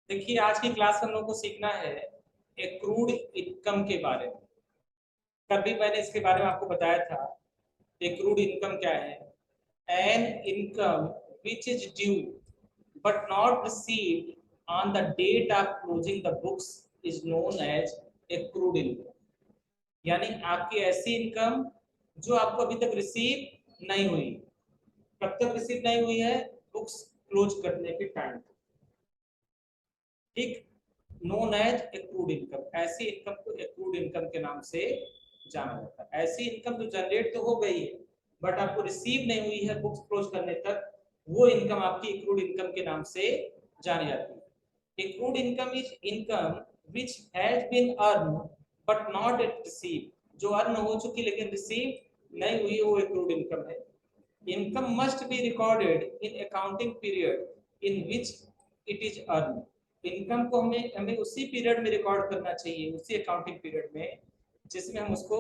देखिए आज की क्लास हम लोग को सीखना है एक्रूड इनकम के बारे में। कभी मैंने इसके बारे में आपको बताया था। एक्रूड इनकम क्या है? An income which is due but not received on the date of closing the books is known as accrued income. यानी आपकी ऐसी इनकम जो आपको अभी तक रिसीव नहीं हुई। कब तक रिसीव नहीं हुई है? बुक्स क्लोज करने के टाइम। ठीक, नोन एज एक्रूड इनकम। ऐसी इनकम को एक्रूड इनकम के नाम से जाना जाता है। ऐसी इनकम जो जनरेट तो हो गई है बट आपको रिसीव नहीं हुई है बुक्स क्लोज करने तक, वो इनकम आपकी एक्रूड इनकम के नाम से जानी जाती है। Accrued income is income which has been earn but not yet receive. जो अर्न हो चुकी लेकिन रिसीव नहीं हुई वो एक्रूड इनकम है। Income must be recorded in accounting period in which it is earn. Income को हमें हमें उसी पीरियड में रिकॉर्ड करना चाहिए, उसी अकाउंटिंग पीरियड में जिसमें हम उसको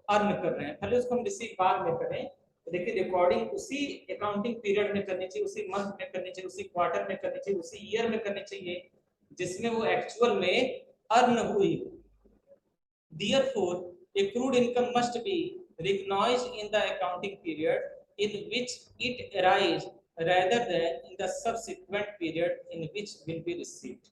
अर्न कर रहे हैं। भले उसको हम रिसीव बाद में करें, तो देखिए रिकॉर्डिंग उसी अकाउंटिंग पीरियड में करनी चाहिए, उसी मंथ में करनी चाहिए, उसी क्वार्टर में करनी चाहिए, उसी ईयर में करनी चाहिए जिसमें वो एक्चुअल में अर्न हुई। Therefore, accrued income must be recognized in the accounting period in which it arises rather than in the subsequent period in which will be received.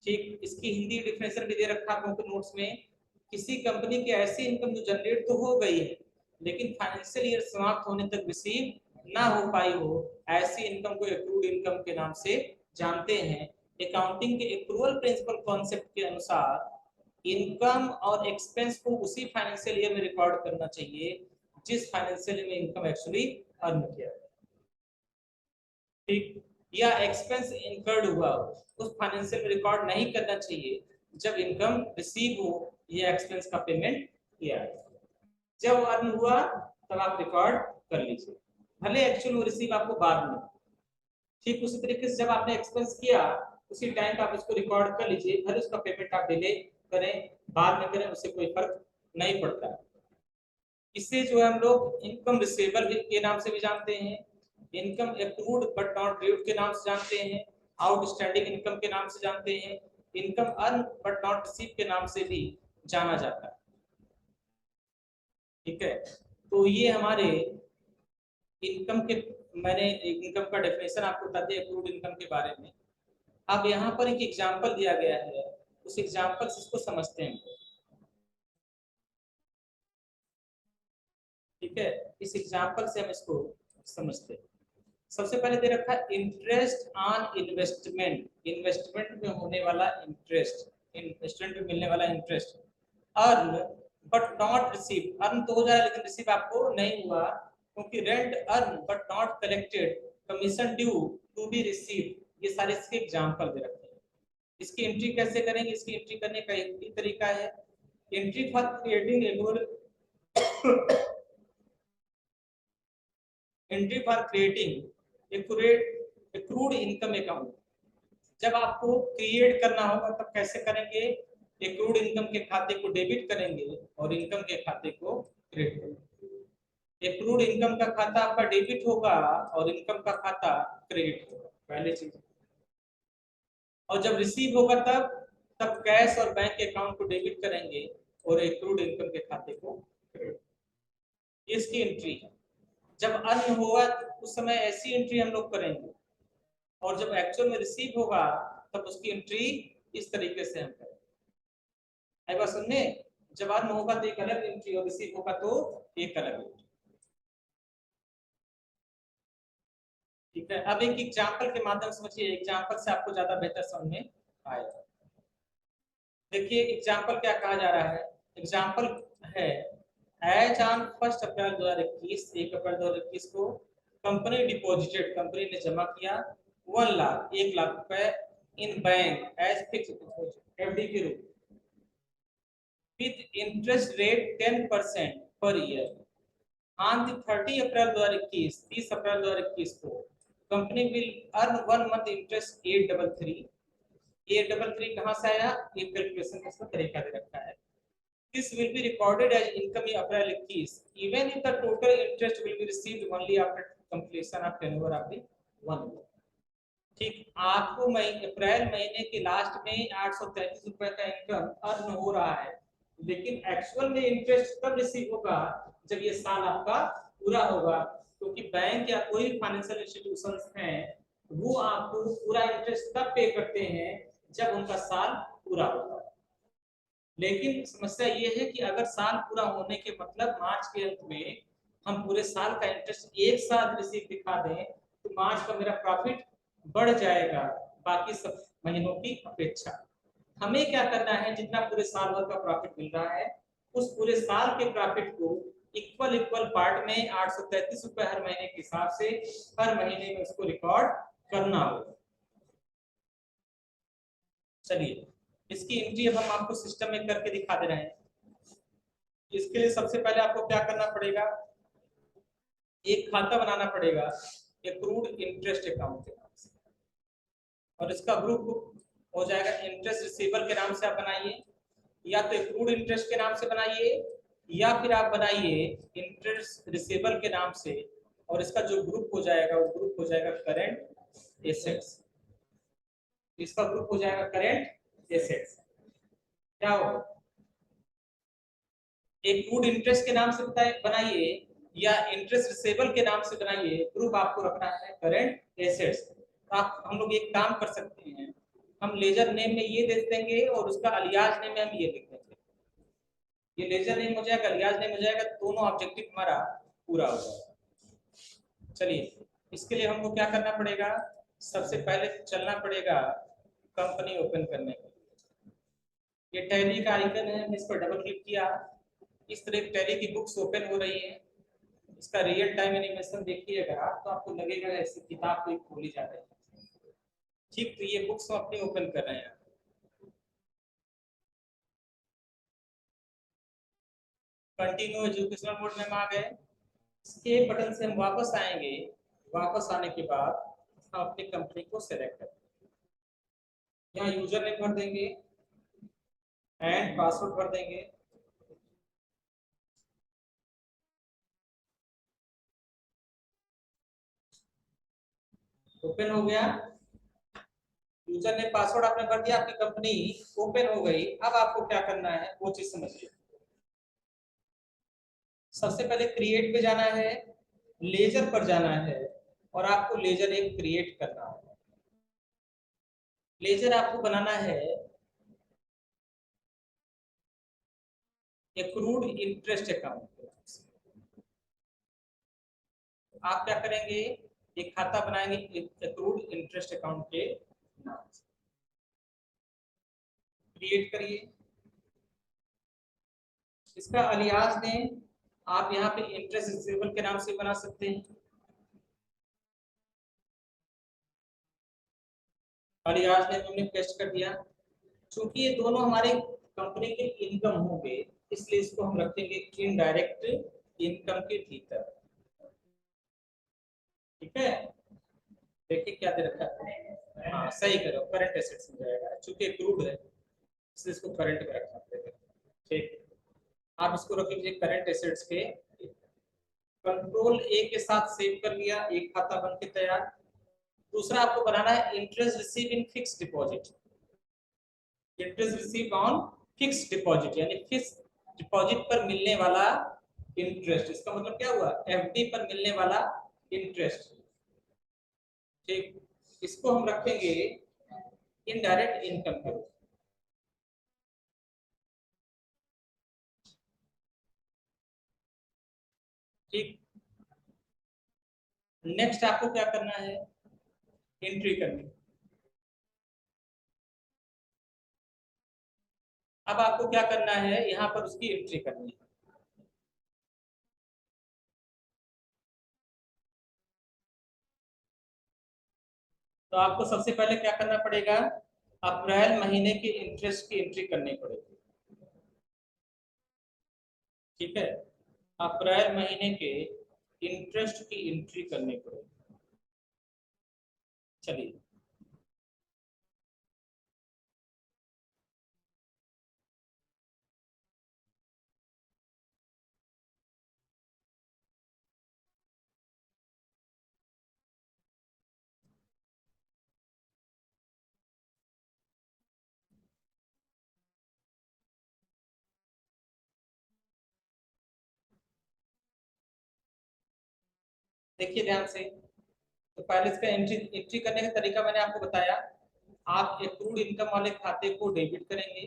ठीक, इसकी हिंदी डिफिनेशन भी दे रखा है आपको नोट्स में। किसी कंपनी की ऐसी इनकम जो जनरेट तो हो गई है लेकिन फाइनेंशियल ईयर समाप्त होने तक रिसीव ना हो पाई हो, ऐसी इनकम को एक्रूड इनकम के नाम से जानते हैं। अकाउंटिंग के एक्रूअल प्रिंसिपल कॉन्सेप्ट के अनुसार इनकम और एक्सपेंस को उसी फाइनेंशियल ईयर में रिकॉर्ड करना चाहिए जिस फाइनेंशियल ईयर में इनकम एक्चुअली अर्न किया। ठीक, या एक्सपेंस इनकर्ड हुआ उस फाइनेंशियल में रिकॉर्ड नहीं करना चाहिए जब इनकम रिसीव हो या एक्सपेंस का पेमेंट किया है। जब अर्न हुआ तब आप रिकॉर्ड कर लीजिए, भले एक्चुअल रिसीव आपको बाद में। ठीक उसी तरीके से जब आपने एक्सपेंस किया उसी टाइम पे आप उसको रिकॉर्ड कर लीजिए, भले उसका पेमेंट आप डिले करें बाद में करें, उससे कोई फर्क नहीं पड़ता। इससे जो है हम लोग इनकम रिसीवेबल के नाम से भी जानते हैं, income accrued but not due के नाम से जानते हैं, आउटस्टैंडिंग इनकम के नाम से जानते हैं, income earn but not receive के नाम से भी जाना जाता है। ठीक है, तो ये हमारे इनकम के, मैंने इनकम का डेफिनेशन आपको बता दिया एक्रूड इनकम के बारे में। अब यहाँ पर एक एग्जांपल दिया गया है, उस एग्जांपल से इसको समझते हैं। ठीक है, इस एग्जांपल से हम इसको समझते हैं। सबसे पहले दे रखा है इंटरेस्ट ऑन इन्वेस्टमेंट। इन्वेस्टमेंट में होने वाला इंटरेस्ट, इन्वेस्टमेंट में मिलने वाला interest. Earn but not receive, earn तो हो जा रहा है लेकिन रिसीव आपको नहीं हुआ, क्योंकि rent earn but not collected, commission due to be receive. ये सारे इसके एग्जांपल दे रखे हैं। इसकी एंट्री कैसे करेंगे? इसकी एंट्री करने का एक ही तरीका है, entry for creating annual entry for creating accrued income account. जब आपको क्रिएट करना होगा तब कैसे करेंगे? एक्रूड इनकम के खाते को डेबिट करेंगे और इनकम के खाते को क्रेडिट करेंगे। एक्रूड इनकम का खाता आपका डेबिट होगा और इनकम का खाता क्रेडिट होगा, पहले चीज। और जब रिसीव होगा तब कैश और बैंक के अकाउंट को डेबिट करेंगे और एक्रूड इनकम के खाते को क्रेडिट। इसकी एंट्री है। जब अर्न होगा उस समय ऐसी एंट्री हम लोग करेंगे, और जब एक्चुअल में रिसीव होगा तब उसकी एंट्री इस तरीके से हम करेंगे। आई बात सुनने? जब अर्न होगा तो एक अलग एंट्री और रिसीव होगा तो एक अलग एंट्री। ठीक है, अब एक एग्जांपल के माध्यम से समझिए, एग्जांपल से आपको ज्यादा बेहतर समझ में आएगा। देखिए एग्जांपल क्या कहा जा रहा है। एग्जांपल है एज ऑन 1 अप्रैल 2021, 1 अप्रैल 2021 को कंपनी डिपॉजिटेड, कंपनी ने जमा किया 1 लाख रुपए in bank as fix deposit, FD के रूप with interest rate 10% per year. On the 30 अप्रैल 2021, 30 अप्रैल 2021 को company will earn 1 month interest 833। 833 कहाँ से आया? ये कैलकुलेशन का इसका तरीका दे रखा है। This will be recorded as income in April 21, even if the total interest will be received only after completion of tenure of the 1 year. ठीक, आपको अप्रैल महीने के लास्ट में 833 रुपए का इनकम अर्न हो रहा है, लेकिन एक्चुअल में इंटरेस्ट तब रिसीव होगा जब ये साल आपका पूरा होगा, क्योंकि बैंक या कोई फाइनेंशियल इंस्टीट्यूशन है वो आपको पूरा इंटरेस्ट तब पे करते हैं जब उनका साल पूरा होगा। लेकिन समस्या ये है कि अगर साल पूरा होने के मतलब मार्च के अंत में हम पूरे साल का इंटरेस्ट एक साथ रिसीव दिखा दें तो मार्च का मेरा प्रॉफिट बढ़ जाएगा बाकी सब महीनों की अपेक्षा। हमें क्या करना है, जितना पूरे साल भर का प्रॉफिट मिल रहा है उस पूरे साल के प्रॉफिट को इक्वल इक्वल पार्ट में 833 रुपए हर महीने के हिसाब से हर महीने में उसको रिकॉर्ड करना होगा। चलिए इसकी एंट्री अब हम आपको सिस्टम में करके दिखा दे रहे हैं। इसके लिए सबसे पहले आपको क्या करना पड़ेगा, एक खाता बनाना पड़ेगा एक्रूड इंटरेस्ट अकाउंट के नाम से, और इसका ग्रुप हो जाएगा इंटरेस्ट रिसीवर के नाम से आप बनाइए, या तो एक्रूड इंटरेस्ट के नाम से बनाइए या फिर आप बनाइए इंटरेस्ट रिसीवर के नाम से, और इसका जो ग्रुप हो जाएगा वो ग्रुप हो जाएगा करेंट एसेट्स। इसका ग्रुप हो जाएगा करेंट एसेट्स। क्या होगा, एक्रूड इंटरेस्ट के नाम से बनाइए या इंटरेस्ट रिसेबल के नाम से बनाइए, ग्रुप आपको रखना है करंट एसेट्स। तो आप हम लोग एक काम कर सकते हैं, हम लेजर नेम में ये दे देंगे और उसका अलियास नेम में हम ये लिख देंगे। ये लेजर नेम हो जाएगा, अलियास नेम हो जाएगा, दोनों ऑब्जेक्टिव हमारा पूरा हो जाएगा। चलिए इसके लिए हमको क्या करना पड़ेगा, सबसे पहले चलना पड़ेगा कंपनी ओपन करने के लिए। ये टैली का आइकन है, हमने इस पर डबल क्लिक किया, इस तरह टैली की बुक्स ओपन हो रही है। इसका रियल टाइम एनिमेशन देखिएगा तो आपको लगेगा ऐसी किताब कोई खोली जा रही है। ठीक, तो ये बुक्स हम अपनी ओपन कर रहे हैं। कंटिन्यू एजुकेशनल मोड में हम आ गए। इसके बटन से हम वापस आएंगे, वापस आने के बाद हम अपनी कंपनी को सेलेक्ट करेंगे, यहाँ यूजर नेम भर देंगे एंड पासवर्ड भर देंगे। ओपन हो गया, यूजर नेम पासवर्ड आपने भर दिया, आपकी कंपनी ओपन हो गई। अब आपको क्या करना है वो चीज समझिए। सबसे पहले क्रिएट पे जाना है, लेजर पर जाना है और आपको लेजर एक क्रिएट करना है। लेजर आपको बनाना है एक्रूड इंटरेस्ट अकाउंट। आप क्या करेंगे, एक खाता बनाएंगे एक्रूड इंटरेस्ट अकाउंट के नाम से। क्रिएट करिए, इसका अलियास नेम आप यहाँ पे इंटरेस्ट रिसीवेबल के नाम से बना सकते हैं। अलियास नेम हमने पेस्ट कर दिया। चूंकि ये दोनों हमारे कंपनी के इनकम होंगे इसलिए इसको हम रखेंगे इनडायरेक्ट इनकम के भीतर। ठीक है, देखिए क्या दे रखा है, हाँ सही करो, करंट एसेट्स हो जाएगा, चूंकि एक्रूड है इसलिए इसको करंट में रखना पड़ेगा। ठीक, आप इसको रख लीजिए करंट एसेट्स के। कंट्रोल ए के साथ सेव कर लिया, एक खाता बन के तैयार। दूसरा आपको बनाना है interest receive in fix deposit. Interest receive on fix deposit यानी फिक्स डिपॉजिट पर मिलने वाला इंटरेस्ट। इसका मतलब क्या हुआ, एफडी पर मिलने वाला इंटरेस्ट। ठीक, इसको हम रखेंगे इनडायरेक्ट इनकम के रूप। ठीक, नेक्स्ट आपको क्या करना है, एंट्री करनी। अब आपको क्या करना है, यहाँ पर उसकी एंट्री करनी है। तो आपको सबसे पहले क्या करना पड़ेगा, अप्रैल महीने के इंटरेस्ट की एंट्री करनी पड़ेगी। ठीक है, अप्रैल महीने के इंटरेस्ट की एंट्री करनी पड़ेगी। चलिए देखिए ध्यान से, तो पहले इसका एंट्री एंट्री करने का तरीका मैंने आपको बताया। आप एक्रूड इनकम वाले खाते को डेबिट करेंगे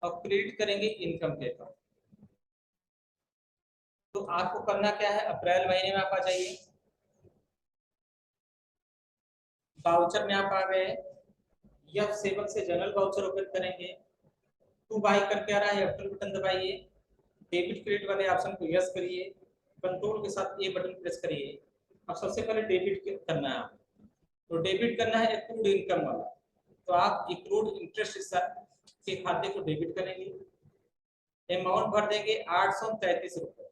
और क्रेडिट करेंगे इनकम के अकाउंट। तो आपको करना क्या है, अप्रैल महीने में आप आ जाइए, वाउचर में आप आ गए, F7 से जनरल वाउचर ओपन करेंगे, टू बाई करके आ रहा है, F12 बटन दबाइए, डेबिट क्रेडिट वाले ऑप्शन को यस करिए, कंट्रोल के साथ ए बटन प्रेस करिए। अब सबसे पहले डेबिट करना है, तो डेबिट करना है एक्रूड इनकम वाला, तो आप एक्रूड इंटरेस्ट के खाते को डेबिट करेंगे, अमाउंट भर देंगे 833 रुपए,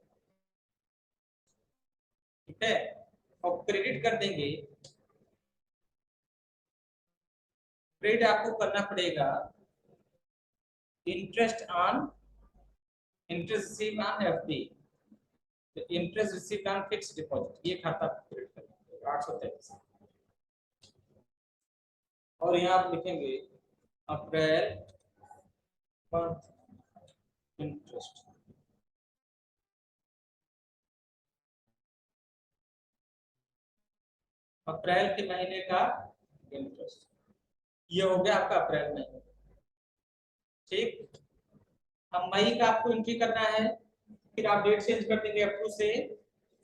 ठीक है, और क्रेडिट कर देंगे। क्रेडिट आपको करना पड़ेगा interest received on FD, interest received on fixed deposit, ये खाता क्रेडिट करना 833। और यहाँ आप लिखेंगे अप्रैल मंथ इंटरेस्ट, अप्रैल के महीने का इंटरेस्ट, ये हो गया आपका अप्रैल महीने, ठीक। अब मई का आपको एंट्री करना है, फिर आप डेट चेंज कर देंगे अप टू से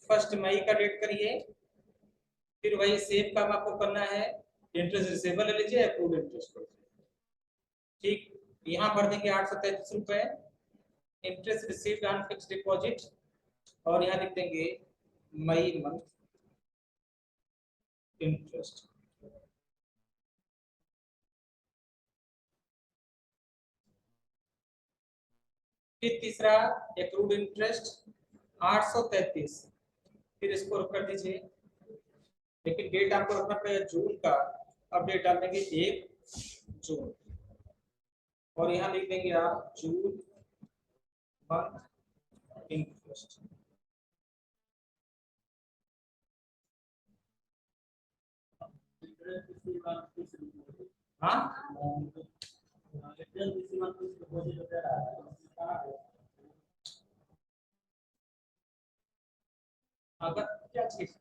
1 मई का डेट करिए, फिर वही सेम काम आपको करना है, इंटरेस्ट रिसीवेबल ले लीजिए, अप्रूव्ड इंटरेस्ट, ठीक। यहाँ भर देंगे 833 रुपए, interest received on fixed deposit, और यहाँ लिख देंगे मई मंथ इंटरेस्ट। फिर तीसरा एक्रूड इंटरेस्ट 833, फिर इसको कर दीजिए, लेकिन डेट आपको रखना पड़ेगा जून का, अब डेट डाल देंगे 1 जून, और यहाँ लिख देंगे आप जून मंथ इंटरेस्ट। हाँ, अगर क्या चीज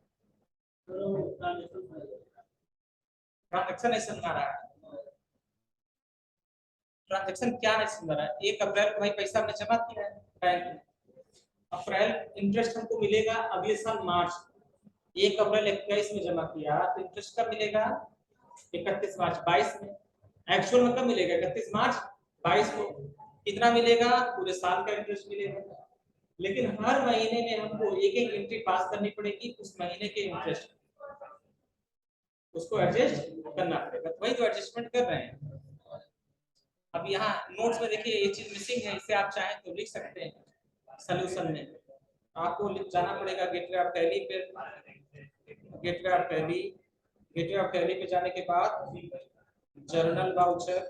ट्रांजेक्शन नहीं समझ आ रहा है, ट्रांजेक्शन क्या नहीं समझ रहा है, 1 अप्रैल को भाई पैसा हमने जमा किया है बैंक में, अप्रैल इंटरेस्ट हमको मिलेगा अगले साल मार्च, 1 अप्रैल 21 में जमा किया तो इंटरेस्ट कब मिलेगा, 31 मार्च 22 में, एक्चुअल में कब मिलेगा, 31 मार्च 22 को, कितना मिलेगा, पूरे साल का इंटरेस्ट मिलेगा। लेकिन हर महीने में हमको एक एक एंट्री पास करनी पड़ेगी उस महीने के इंटरेस्ट, उसको एडजस्ट करना पड़ेगा, तो वही तो एडजस्टमेंट कर रहे हैं। अब यहाँ नोट्स में देखिए ये चीज मिसिंग है, इसे आप चाहें तो लिख सकते हैं सॉल्यूशन में, आपको जाना पड़ेगा गेटवे ऑफ टैली पे, gateway of tally, gateway of tally पे जाने के बाद जर्नल वाउचर,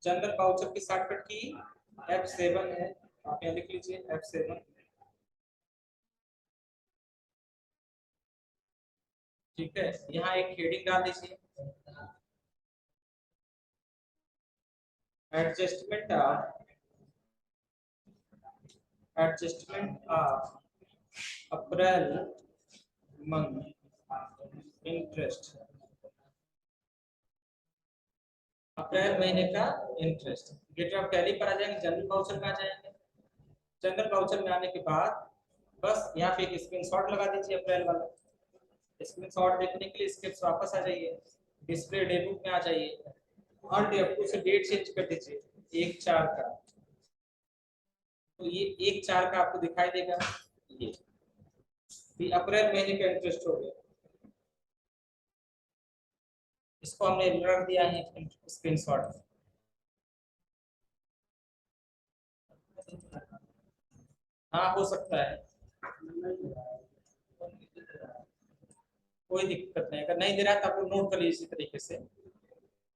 जनरल वाउचर की शॉर्टकट की F7 है, आप यहाँ लिख लीजिए F7, ठीक है। यहाँ एक हेडिंग डाल दीजिए, adjustment of April month interest, अप्रैल महीने का इंटरेस्ट। गेट ऑफ टैली पर आ जाएंगे, जनरल वाउचर में आ जाएंगे, जनरल वाउचर में आने के बाद बस यहाँ पे एक स्क्रीनशॉट लगा दीजिए अप्रैल वाला, स्क्रीनशॉट देखने के लिए स्केप्स वापस आ जाइए, डिस्प्ले डे बुक में आ जाइए, और डे अप टू से डेट चेंज कर दीजिए 1/4 का, तो ये 1/4 का आपको दिखाई देगा, ये अप्रैल महीने का इंटरेस्ट हो गया, इसको हमने रख दिया है स्क्रीनशॉट। हाँ हो सकता है, कोई दिक्कत नहीं, अगर नहीं दे रहा है तो आप लोग नोट कर लीजिए इसी तरीके से,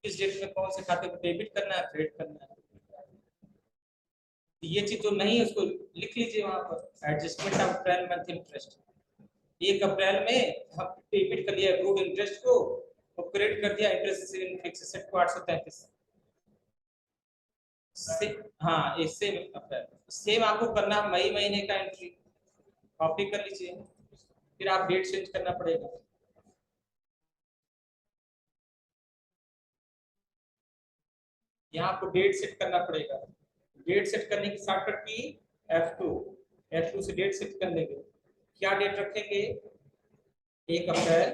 किस डेट में कौन से खाते को डेबिट करना है, क्रेडिट करना है, ये चीज जो नहीं है उसको लिख लीजिए वहां पर, adjustment of April month interest, 1 अप्रैल में हम डेबिट कर लिया अप्रूव्ड इंटरेस्ट को और क्रेडिट कर दिया इंटरेस्ट फिक्स एसेट को 833 से, हाँ इससे अप्रैल, सेम आपको करना मई महीने का एंट्री, कॉपी कर लीजिए, फिर आप डेट चेंज करना पड़ेगा। यहाँ आपको डेट सेट करना पड़ेगा। डेट सेट करने की शॉर्टकट की F2, F2 से डेट सेट कर लेंगे। क्या डेट रखेंगे? 1 अप्रैल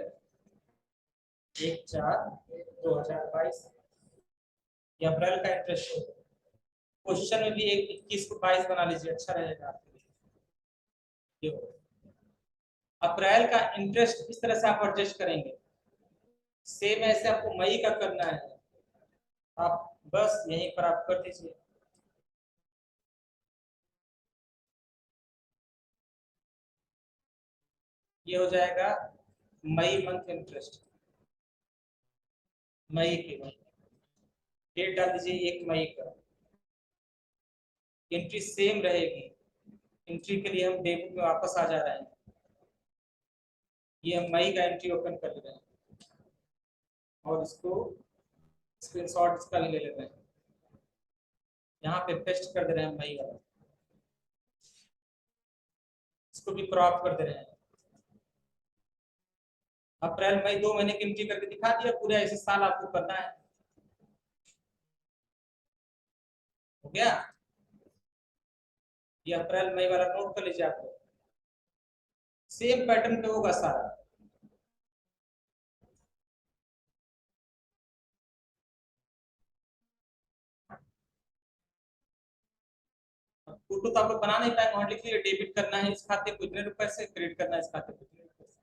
1/4/2022। ये अप्रैल का इंटरेस्ट होगा। क्वेश्चन में भी 21 को 22 बना लीजिए, अच्छा रहेगा आपके लिए। अप्रैल का इंटरेस्ट इस तरह से आप एडजस्ट करेंगे, सेम ऐसे आपको मई का करना है, आप बस यहीं पर आप कर दीजिए। ये हो जाएगा मई मंथ इंटरेस्ट, मई की डेट डाल दीजिए 1 मई का। एंट्री सेम रहेगी, एंट्री के लिए हम डेबिट में वापस आ जा रहे हैं। ये हम मई का एंट्री ओपन कर ले रहे हैं और इसको स्क्रीनशॉट इसका भी ले लेते हैं, यहाँ पे पेस्ट कर दे रहे हैं मई वाला, इसको भी क्रॉप कर दे रहे हैं। अप्रैल मई 2 महीने की एंट्री करके दिखा दिया, पूरे ऐसे साल आपको करना है। हो गया? ये अप्रैल मई वाला नोट कर लीजिए, आपको सेम पैटर्न पे होगा सारा। फोटो तो आप लोग बना नहीं पाएंगे, वहां लिख लीजिए डेबिट करना है इस खाते को इतने रुपए से, क्रेडिट करना है इस खाते को इतने रुपए से।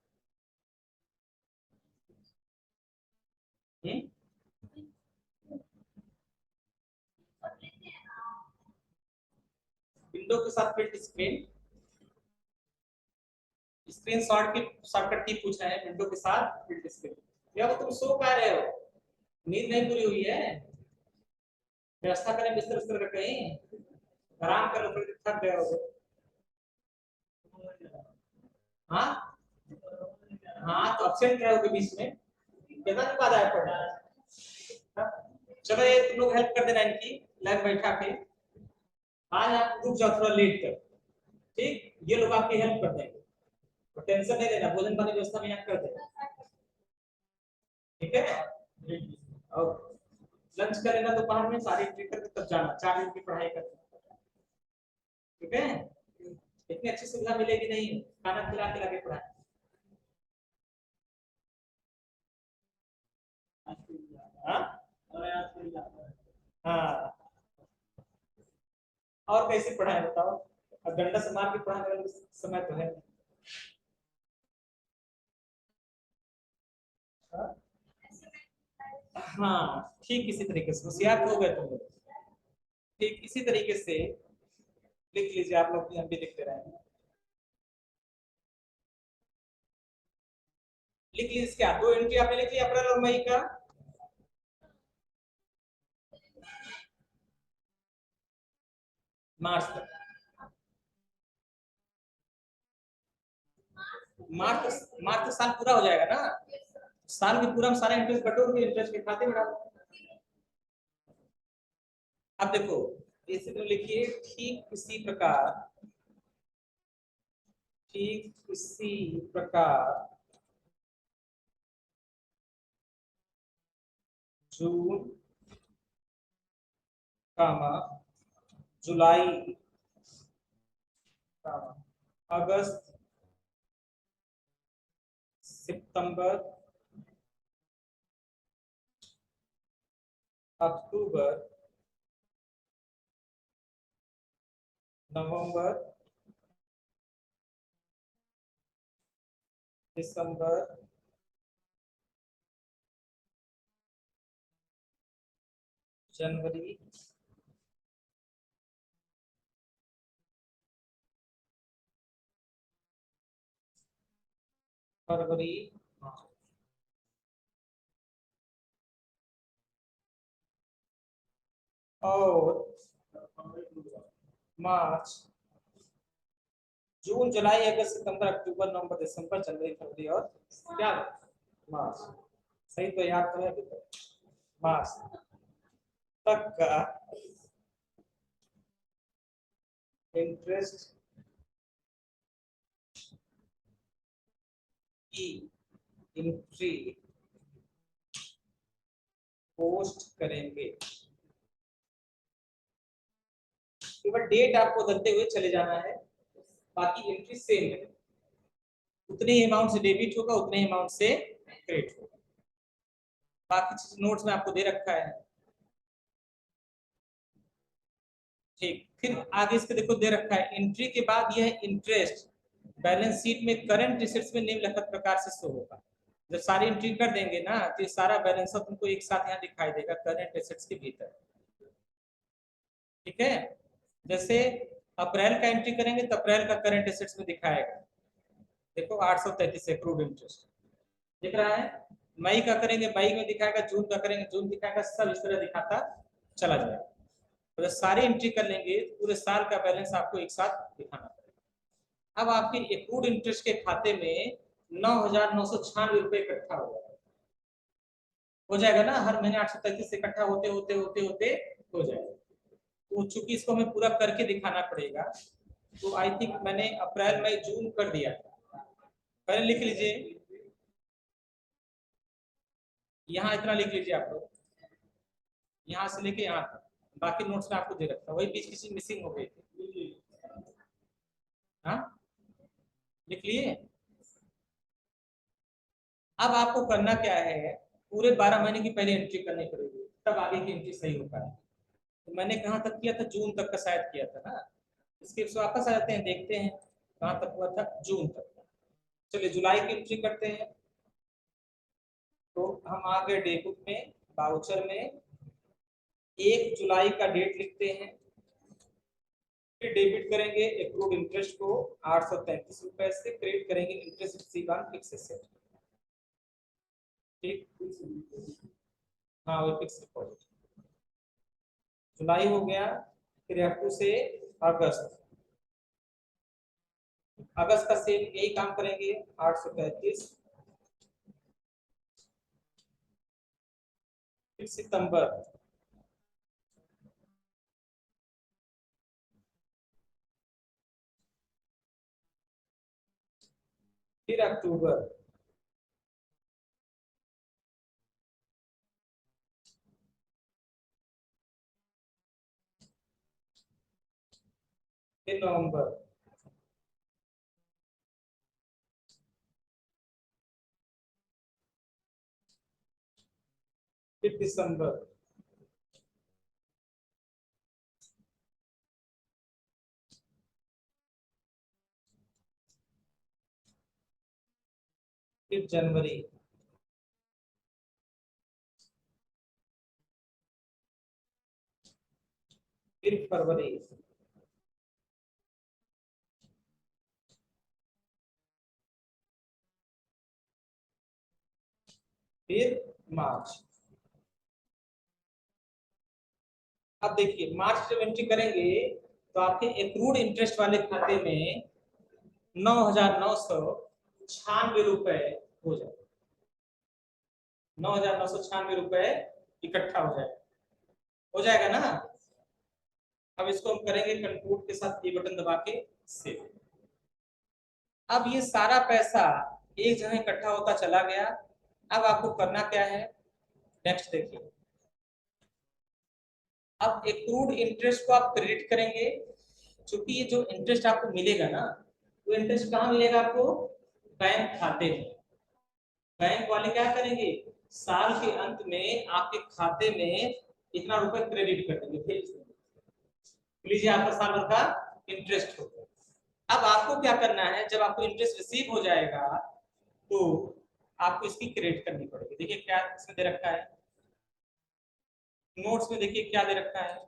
विंडो के साथ प्रिंट स्क्रीन, स्क्रीन शॉट की शॉर्टकट की पूछ रहे हैं, विंडो के साथ प्रिंट स्क्रीन। या वो तुम सो पा रहे हो, नींद नहीं पूरी हुई है? व्यवस्था करें बिस्तर बिस्तर का कहीं, आराम करो, थोड़ी थक गए हो। हाँ हाँ, तो अपसेंट रहोगे बीच में, कितना दिन बाद आया पढ़ना? हाँ? चलो ये तुम लोग हेल्प कर देना इनकी, लाइन बैठा के आज आप रुक जाओ थोड़ा लेट कर, ठीक? ये लोग आपकी हेल्प कर देंगे, तो टेंशन नहीं लेना, भोजन पानी व्यवस्था में यहाँ कर देना, ठीक है? और लंच करेगा दोपहर में, सारी एंट्री करके तब जाना, 4 दिन की पढ़ाई करना, ठीक है? इतनी अच्छी सुविधा मिलेगी नहीं, खाना खिला के लगे पढ़ाई। हाँ हाँ, और कैसी पढ़ाई बताओ? अब डंडा से मार के पढ़ाने वाला समय तो है। हाँ हाँ, ठीक इसी तरीके से होशियार तो हो गए तुम लोग, ठीक इसी तरीके से लिख लीजिए आप लोग भी, हम भी लिखते रहेंगे। लिख लीजिए, क्या 2 एंट्री आपने लिख लिया अप्रैल और मई का। मार्च तक, मार्च तक साल पूरा हो जाएगा ना, साल भी पूरा, हम सारा इंटरेस्ट बटोर के इंटरेस्ट के खाते में डालो। अब देखो, इसी तरह लिखिए, ठीक इसी प्रकार जून कामा जुलाई कामा अगस्त सितंबर अक्टूबर नवंबर दिसंबर जनवरी फरवरी और मार्च, जून जुलाई अगस्त सितंबर अक्टूबर नवंबर दिसंबर जनवरी फरवरी और क्या, मार्च। सही तो याद तो है अभी तक, मार्च तक का इंटरेस्ट की एंट्री पोस्ट करेंगे। केवल डेट आपको बदलते हुए चले जाना है, बाकी एंट्री सेम है। उतने ही अमाउंट से डेबिट होगा, उतने ही अमाउंट से क्रेडिट होगा। बाकी चीज नोट्स में आपको दे रखा है। ठीक, फिर आगे इसके देखो दे रखा है एंट्री के बाद यह इंटरेस्ट बैलेंस शीट में करंट एसेट्स में निम्नलिखित प्रकार से शो होगा। जब सारी एंट्री कर देंगे ना तो ये सारा बैलेंस तुमको एक साथ यहाँ दिखाई देगा करंट एसेट्स के भीतर। ठीक है, जैसे अप्रैल का एंट्री करेंगे तो अप्रैल का करंट एसेट्स में दिखाएगा, देखो 833 एक्रूड इंटरेस्ट दिख रहा है। मई का करेंगे मई में दिखाएगा, जून का करेंगे जून दिखाएगा, सब इस तरह दिखाता चला जाएगा। तो जब सारी एंट्री कर लेंगे तो पूरे साल का बैलेंस आपको एक साथ दिखाना पड़ेगा। अब आपके एक्रूड इंटरेस्ट के खाते में 9,996 रुपए इकट्ठा हो जाएगा ना, हर महीने 833 इकट्ठा होते होते होते होते हो जाएगा। तो चूंकि इसको हमें पूरा करके दिखाना पड़ेगा, तो आई थिंक मैंने अप्रैल मई जून कर दिया, पहले लिख लीजिए, यहाँ इतना लिख लीजिए आप लोग, यहाँ से लेके यहाँ तक, बाकी नोट्स में आपको दे रखा है, वही बीच की चीज मिसिंग हो गई थी। हाँ लिख लिए। अब आपको करना क्या है, पूरे 12 महीने की पहले एंट्री करनी पड़ेगी, तब आगे की एंट्री सही हो पाए। तो मैंने कहाँ तक किया था, जून तक का शायद किया था ना। इसके वापस आ जाते हैं, देखते हैं कहाँ तक हुआ था, जून तक। चलिए जुलाई की एंट्री करते हैं। तो हम आ गए डे बुक में, बाउचर में 1 जुलाई का डेट लिखते हैं, फिर डेबिट करेंगे एक्रूड इंटरेस्ट को 833 रुपए से, क्रेडिट करेंगे interest receive on fix asset. ठीक, हाँ वो फिक्स डिपॉजिट। जुलाई हो गया, फिर F2 से अगस्त, अगस्त का सेम यही काम करेंगे 833। फिर सितंबर, फिर अक्टूबर, फिर नवंबर, फिर दिसंबर, फिर जनवरी, फिर फरवरी, फिर मार्च। अब देखिए मार्च जब एंट्री करेंगे तो आपके एक्रूड इंटरेस्ट वाले खाते में 9,996 रुपए हो जाए, 9,996 रुपए इकट्ठा हो जाएगा ना। अब इसको हम करेंगे कंट्रोल के साथ, ये बटन दबा के सेव। अब ये सारा पैसा एक जगह इकट्ठा होता चला गया। अब आपको करना क्या है, नेक्स्ट देखिए। अब एक्रूड इंटरेस्ट को आप क्रेडिट करेंगे, क्योंकि ये जो इंटरेस्ट आपको मिलेगा ना, वो इंटरेस्ट कहाँ मिलेगा आपको, बैंक खाते में। बैंक वाले क्या करेंगे, साल के अंत में आपके खाते में इतना रुपए क्रेडिट कर देंगे, भेज देंगे, लीजिए आपका साल भर का इंटरेस्ट होगा। अब आपको क्या करना है, जब आपको इंटरेस्ट रिसीव हो जाएगा तो आपको इसकी क्रेडिट करनी पड़ेगी। देखिए क्या इसमें दे रखा है, नोट्स में देखिए क्या दे रखा है।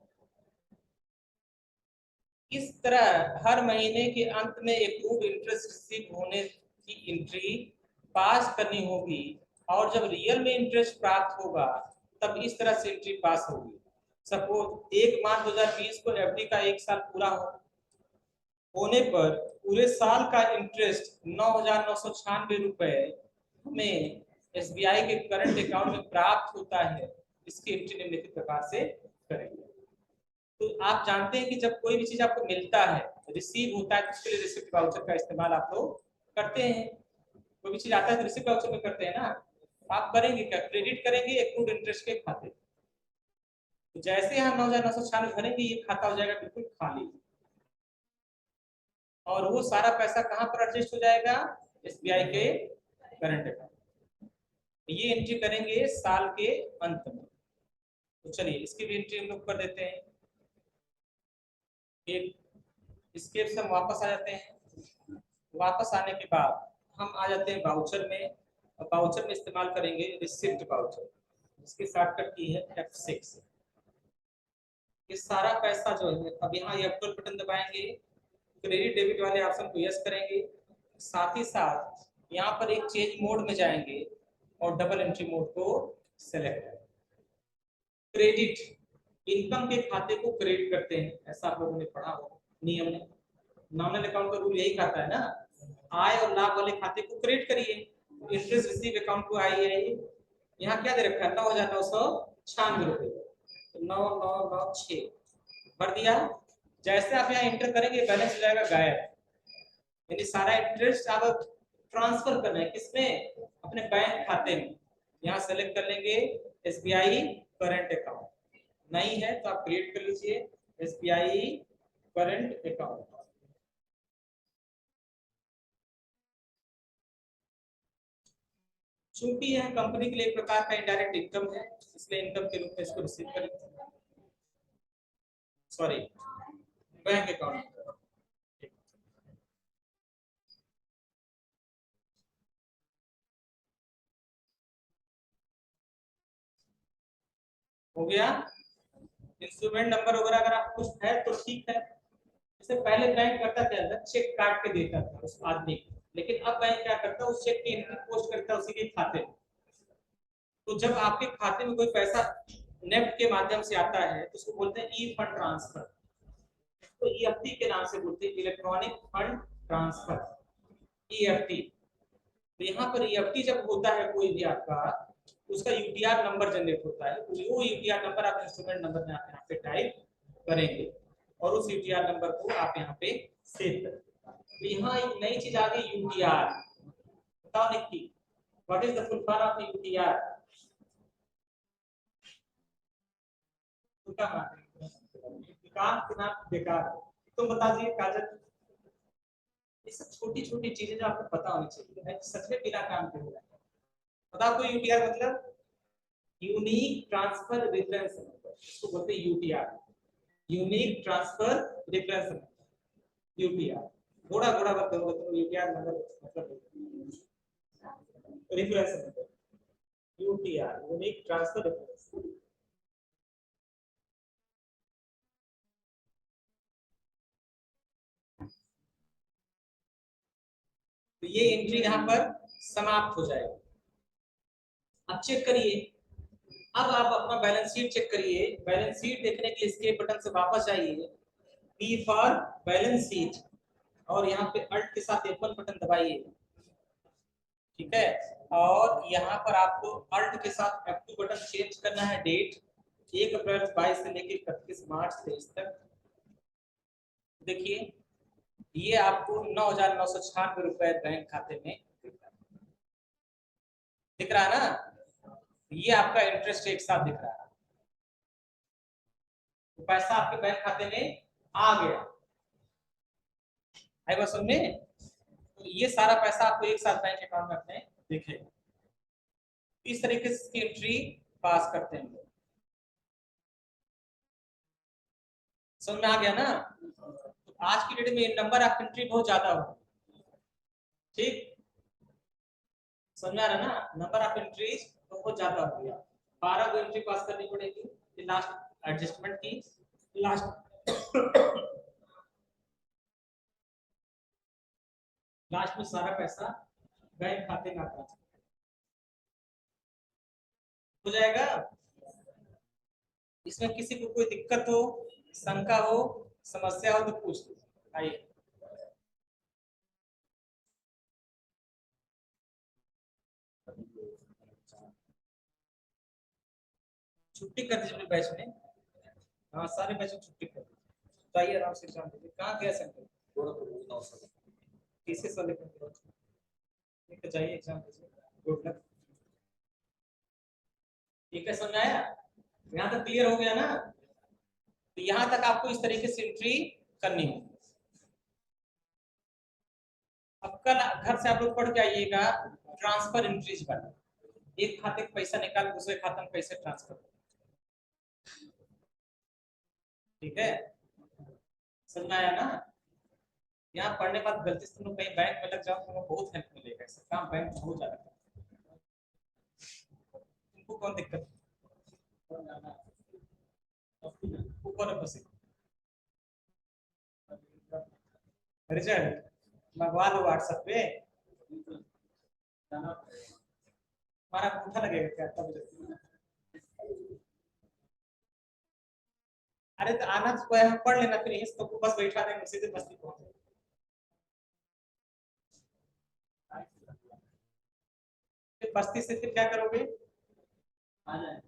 इस तरह हर महीने के अंत में एक्रूड इंटरेस्ट रिसीव होने की एंट्री पास करनी होगी, और जब रियल में इंटरेस्ट प्राप्त होगा तब इस तरह से एंट्री पास होगी। सपोज 1 मार्च 2020 को एफडी का 1 साल पूरा होने पर पूरे साल का इंटरेस्ट 9,996 रुपए हमें एसबीआई के करंट अकाउंट में प्राप्त होता है। इसकी एंट्री निम्नलिखित प्रकार से करेंगे। तो आप जानते हैं कि जब कोई भी चीज आपको मिलता है, रिसीव होता है, तो उसके लिए रिसिप्ट वाउचर का इस्तेमाल आप लोग करते हैं। कोई भी चीज आता है तो रिसिप्ट वाउचर में करते हैं ना, आप करेंगे क्या, क्रेडिट करेंगे एक्रूड इंटरेस्ट के खाते। तो जैसे यहाँ 9,996 भरेंगे ये खाता हो जाएगा बिल्कुल खाली, और वो सारा पैसा कहाँ पर एडजस्ट हो जाएगा, एसबीआई के करंट अकाउंट। ये एंट्री करेंगे साल के अंत में। तो चलिए इसकी भी एंट्री हम लोग कर देते हैं। एक इसके से हम वापस आ जाते हैं। वापस आने के बाद हम आ जाते हैं बाउचर में, और बाउचर में इस्तेमाल करेंगे रिसिप्ट बाउचर, जिसकी शॉर्टकट की है F6। ये सारा पैसा जो है, अब यहाँ F12 बटन दबाएंगे, क्रेडिट डेबिट वाले ऑप्शन को यस करेंगे, साथ ही साथ यहाँ पर एक चेंज मोड में जाएंगे और डबल एंट्री मोड को सेलेक्ट करें। क्रेडिट इनकम के खाते को क्रेडिट करते हैं, ऐसा आप लोगों ने पढ़ा हो नियम में। नॉमिनल अकाउंट का रूल यही कहता है ना, आय और लाभ वाले खाते को क्रेडिट करिए। इंटरेस्ट रिसीव अकाउंट को आइए, यहाँ क्या दे रखा है, 9,996 रुपए, 9,996 भर दिया। जैसे आप यहाँ इंटर करेंगे बैलेंस हो जाएगा गायब, यानी सारा इंटरेस्ट आप ट्रांसफर करना है किसमें, अपने बैंक खाते में। यहाँ सेलेक्ट कर लेंगे एसबीआई करंट अकाउंट, नहीं है तो आप क्रिएट कर लीजिए एसबीआई करंट अकाउंट। चूंकि यह कंपनी के लिए एक प्रकार का इनडायरेक्ट इनकम है, इसलिए इनकम के रूप में इसको रिसीव करेंगे, सॉरी बैंक अकाउंट। हो गया। इंस्ट्रूमेंट नंबर वगैरह अगर आप कुछ है तो ठीक है। इससे पहले बैंक करता क्या था, चेक काट के देता था उस आदमी को, लेकिन अब बैंक क्या करता है, उस चेक की एंट्री पोस्ट करता है उसी के खाते में। तो जब आपके खाते में कोई पैसा नेफ्ट के माध्यम से आता है तो उसको बोलते हैं ई फंड ट्रांसफर। तो ईएफटी के नाम से बोलते हैं, इलेक्ट्रॉनिक फंड ट्रांसफर, ईएफटी। तो यहाँ पर ईएफटी जब होता है कोई भी आपका, उसका यूटीआर नंबर जनरेट होता है, तो वो यूटीआर नंबर आप इंस्ट्रूमेंट नंबर में आप यहाँ पे टाइप करेंगे और उस यूटीआर नंबर को आप यहाँ पे सेव करेंगे। तो यहाँ एक नई चीज आ गई यूटीआर। बताओ Nikki, what is the full form of UTR? बेकार, तुम बता दिए काजल। ये सब छोटी छोटी चीजें जो आपको पता होनी चाहिए, सच में बिना काम के हो रहा है। बताओ कोई यूटीआर मतलब, यूनिक ट्रांसफर रेफरेंस नंबर, इसको बोलते हैं UTR, unique transfer reference number, UTR. घोड़ा घोड़ा मत करो, तो यूटीआर नंबर मतलब reference number, UTR unique transfer reference. तो ये एंट्री यहाँ पर समाप्त हो जाएगी। अब चेक करिए, अब आप अपना बैलेंस शीट चेक करिए। बैलेंस शीट देखने के लिए एस्केप बटन से वापस जाइए, पी फॉर बैलेंस शीट, और यहाँ पे अल्ट के साथ F1 बटन दबाइए, ठीक है। और यहाँ पर आपको अल्ट के साथ F2 बटन चेंज करना है डेट, 1 अप्रैल 22 से लेकर 31 मार्च 23 तक। देखिए ये आपको 9,996 रुपए बैंक खाते में दिख रहा है ना, ये आपका इंटरेस्ट एक साथ दिख रहा है, तो पैसा आपके बैंक खाते में आ गया। आई बात समझ में? तो ये सारा पैसा आपको एक साथ बैंक अकाउंट में अपने दिखेगा। इस तरीके से इसकी एंट्री पास करते हैं। समझ में आ गया ना? तो आज की डेट में नंबर ऑफ एंट्री बहुत ज्यादा हो, ठीक, समझ में आ रहा ना, नंबर ऑफ एंट्रीज तो बहुत ज्यादा हो गया, 12 को एंट्री पास करनी पड़ेगी लास्ट एडजस्टमेंट की, लास्ट लास्ट में सारा पैसा बैंक खाते में आता हो जाएगा। इसमें किसी को कोई दिक्कत हो, शंका हो, समस्या हो तो पूछ लीजिए। आइए छुट्टी कर दीजिए अपने बैच में, हाँ सारे बैच में छुट्टी कर दीजिए, तो आइए आराम से एग्जाम दीजिए। कहाँ गया सेंटर? तीसरे साल जाइए एग्जाम दीजिए, गुड लक। ठीक है, समझ आया? यहाँ तक क्लियर हो गया ना? तो यहाँ तक आपको इस तरीके से एंट्री करनी होगी। अब कल घर से आप लोग पढ़ के आइएगा ट्रांसफर एंट्रीज वाला, एक खाते का पैसा निकाल दूसरे खाते में पैसे ट्रांसफर। ठीक है, समझ आया ना? यहाँ पढ़ने के बाद गलती से तुम लोग कहीं बैंक में लग जाओ, तुम्हें बहुत हेल्प मिलेगा। ऐसा काम बैंक में बहुत ज्यादा करता है। तुमको कौन दिक्कत ऊपर है बस रिजल्ट मंगवा लो व्हाट्सएप पे। हमारा अंगूठा लगेगा क्या तब? अरे तो आना तो है, हम पढ़ लेना, फिर यहीं से तो बस बैठा देंगे, सीधे बस्ती पहुंचे। फिर बस्ती से फिर क्या करोगे? आ जाए,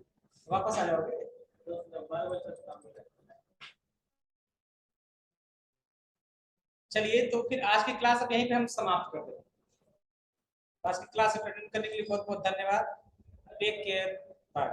वापस आ जाओगे। चलिए, तो फिर आज की क्लास अब यहीं पे हम समाप्त कर देते हैं। आज की क्लास अटेंड करने के लिए बहुत बहुत धन्यवाद। Take care, bye.